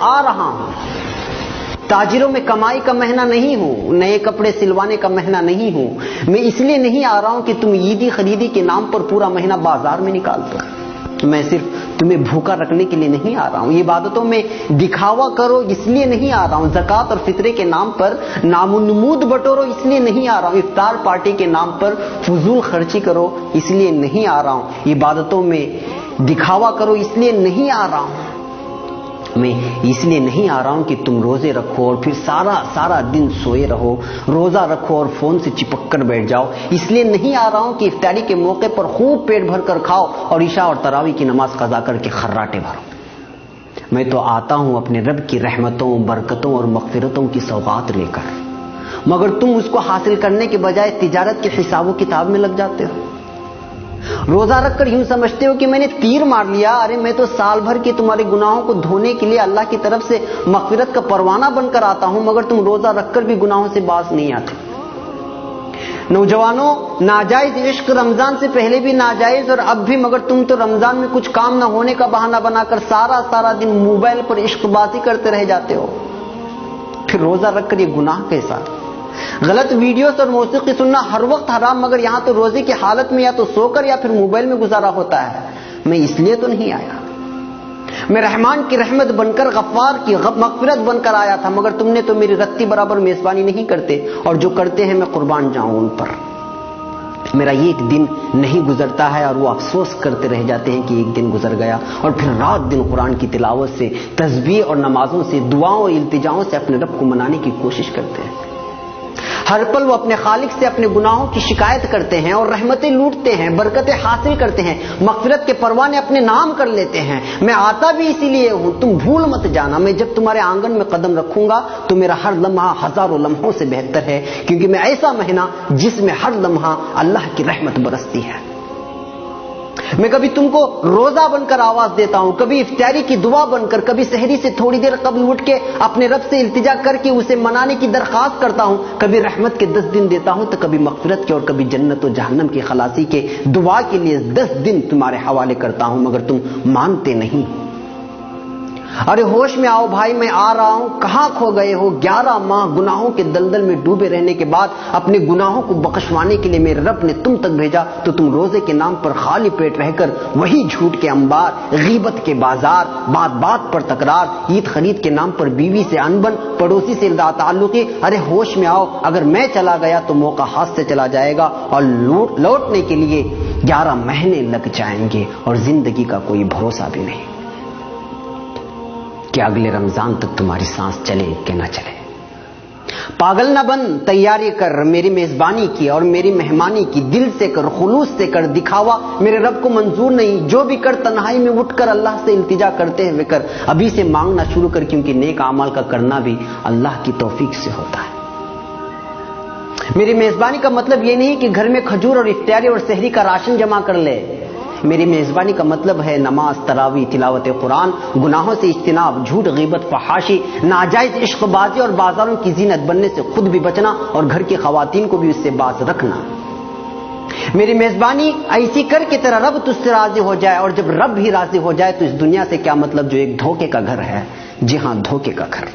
آ رہا ہوں. تاجروں میں کمائی کا مہینہ نہیں ہوں, نئے کپڑے سلوانے کا مہینہ نہیں ہوں. میں اس لیے نہیں آ رہا ہوں کہ تم عیدی خریدی کے نام پر پورا مہینہ بازار میں نکال دو. میں صرف تمہیں بھوکا رکھنے کے لیے نہیں آ رہا ہوں. عبادتوں میں دکھاوا کرو اس لیے نہیں آ رہا ہوں. زکوٰۃ اور فطرے کے نام پر نام و نمود بٹورو اس لیے نہیں آ رہا ہوں. افطار پارٹی کے نام پر فضول خرچی کرو اس لیے نہیں آ رہا ہوں. عبادتوں میں دکھاوا کرو اس لیے نہیں آ رہا ہوں. میں اس لیے نہیں آ رہا ہوں کہ تم روزے رکھو اور پھر سارا دن سوئے رہو. روزہ رکھو اور فون سے چپک کر بیٹھ جاؤ. اس لیے نہیں آ رہا ہوں کہ افطاری کے موقع پر خوب پیٹ بھر کر کھاؤ اور عشاء اور تراویح کی نماز قضا کر کے خراٹے بھرو. میں تو آتا ہوں اپنے رب کی رحمتوں, برکتوں اور مغفرتوں کی سوغات لے کر, مگر تم اس کو حاصل کرنے کے بجائے تجارت کے حساب و کتاب میں لگ جاتے ہو. روزہ رکھ کر یوں سمجھتے ہو کہ میں نے تیر مار لیا. ارے میں تو سال بھر کے تمہارے گناہوں کو دھونے کے لیے اللہ کی طرف سے مغفرت کا پروانہ بن کر آتا ہوں, مگر تم روزہ رکھ کر بھی گناہوں سے باز نہیں آتے. نوجوانوں, ناجائز عشق رمضان سے پہلے بھی ناجائز اور اب بھی, مگر تم تو رمضان میں کچھ کام نہ ہونے کا بہانہ بنا کر سارا دن موبائل پر عشق بازی کرتے رہ جاتے ہو. پھر روزہ رکھ کر یہ گناہ کیسا؟ غلط ویڈیوز اور موسیقی سننا ہر وقت حرام, مگر یہاں تو روزے کی حالت میں یا تو سو کر یا پھر موبائل میں گزارا ہوتا ہے. میں اس لیے تو نہیں آیا. میں رحمان کی رحمت بن کر, غفار کی مغفرت بن کر آیا تھا, مگر تم نے تو میری رتی برابر میزبانی نہیں کرتے, اور جو کرتے ہیں میں قربان جاؤں ان پر. میرا یہ ایک دن نہیں گزرتا ہے اور وہ افسوس کرتے رہ جاتے ہیں کہ ایک دن گزر گیا, اور پھر رات دن قرآن کی تلاوت سے, تسبیح اور نمازوں سے, دعاؤں اور التجاؤں سے اپنے رب کو منانے کی کوشش کرتے ہیں. ہر پل وہ اپنے خالق سے اپنے گناہوں کی شکایت کرتے ہیں اور رحمتیں لوٹتے ہیں, برکتیں حاصل کرتے ہیں, مغفرت کے پروانے اپنے نام کر لیتے ہیں. میں آتا بھی اسی لیے ہوں, تم بھول مت جانا. میں جب تمہارے آنگن میں قدم رکھوں گا تو میرا ہر لمحہ ہزاروں لمحوں سے بہتر ہے, کیونکہ میں ایسا مہینہ جس میں ہر لمحہ اللہ کی رحمت برستی ہے. میں کبھی تم کو روزہ بن کر آواز دیتا ہوں, کبھی افطاری کی دعا بن کر, کبھی سحری سے تھوڑی دیر قبل اٹھ کے اپنے رب سے التجا کر کے اسے منانے کی درخواست کرتا ہوں, کبھی رحمت کے 10 دن دیتا ہوں تو کبھی مغفرت کے, اور کبھی جنت و جہنم کی خلاصی کے دعا کے لیے 10 دن تمہارے حوالے کرتا ہوں, مگر تم مانتے نہیں. ارے ہوش میں آؤ بھائی, میں آ رہا ہوں. کہاں کھو گئے ہو؟ 11 ماہ گناہوں کے دلدل میں ڈوبے رہنے کے بعد اپنے گناہوں کو بخشوانے کے لیے میرے رب نے تم تک بھیجا, تو تم روزے کے نام پر خالی پیٹ رہ کر وہی جھوٹ کے انبار, غیبت کے بازار, بات پر تکرار, عید خرید کے نام پر بیوی سے انبن, پڑوسی سے تعلقی. ارے ہوش میں آؤ, اگر میں چلا گیا تو موقع ہاتھ سے چلا جائے گا, اور لوٹنے کے لیے 11 مہینے لگ جائیں گے, اور زندگی کا کوئی بھروسہ بھی نہیں کہ اگلے رمضان تک تمہاری سانس چلے کہ نہ چلے. پاگل نہ بن, تیاری کر میری میزبانی کی اور میری مہمانی کی. دل سے کر, خلوص سے کر. دکھاوا میرے رب کو منظور نہیں. جو بھی کر تنہائی میں اٹھ کر اللہ سے التجا کرتے ہوئے کر. ابھی سے مانگنا شروع کر, کیونکہ نیک اعمال کا کرنا بھی اللہ کی توفیق سے ہوتا ہے. میری میزبانی کا مطلب یہ نہیں کہ گھر میں کھجور اور افطاری اور سحری کا راشن جمع کر لے. میری میزبانی کا مطلب ہے نماز, تراویح, تلاوت قرآن, گناہوں سے اجتناب, جھوٹ, غیبت, فحاشی, ناجائز عشق بازی اور بازاروں کی زینت بننے سے خود بھی بچنا, اور گھر کی خواتین کو بھی اس سے باز رکھنا. میری میزبانی ایسی کر کہ تیرا رب تجھ سے راضی ہو جائے, اور جب رب بھی راضی ہو جائے تو اس دنیا سے کیا مطلب جو ایک دھوکے کا گھر ہے. جی ہاں, دھوکے کا گھر.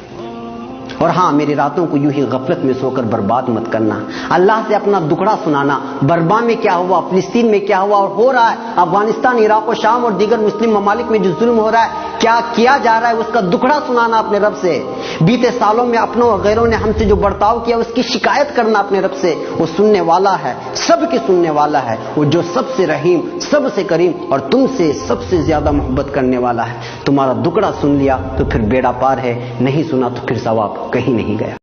اور ہاں, میری راتوں کو یوں ہی غفلت میں سو کر برباد مت کرنا. اللہ سے اپنا دکھڑا سنانا, برما میں کیا ہوا, فلسطین میں کیا ہوا اور ہو رہا ہے, افغانستان, عراق و شام اور دیگر مسلم ممالک میں جو ظلم ہو رہا ہے, کیا کیا جا رہا ہے, اس کا دکھڑا سنانا اپنے رب سے. بیتے سالوں میں اپنوں اور غیروں نے ہم سے جو برتاؤ کیا اس کی شکایت کرنا اپنے رب سے. وہ سننے والا ہے, سب کے سننے والا ہے, وہ جو سب سے رحیم, سب سے کریم اور تم سے سب سے زیادہ محبت کرنے والا ہے. تمہارا دکھڑا سن لیا تو پھر بیڑا پار ہے, نہیں سنا تو پھر ثواب کہیں نہیں گیا.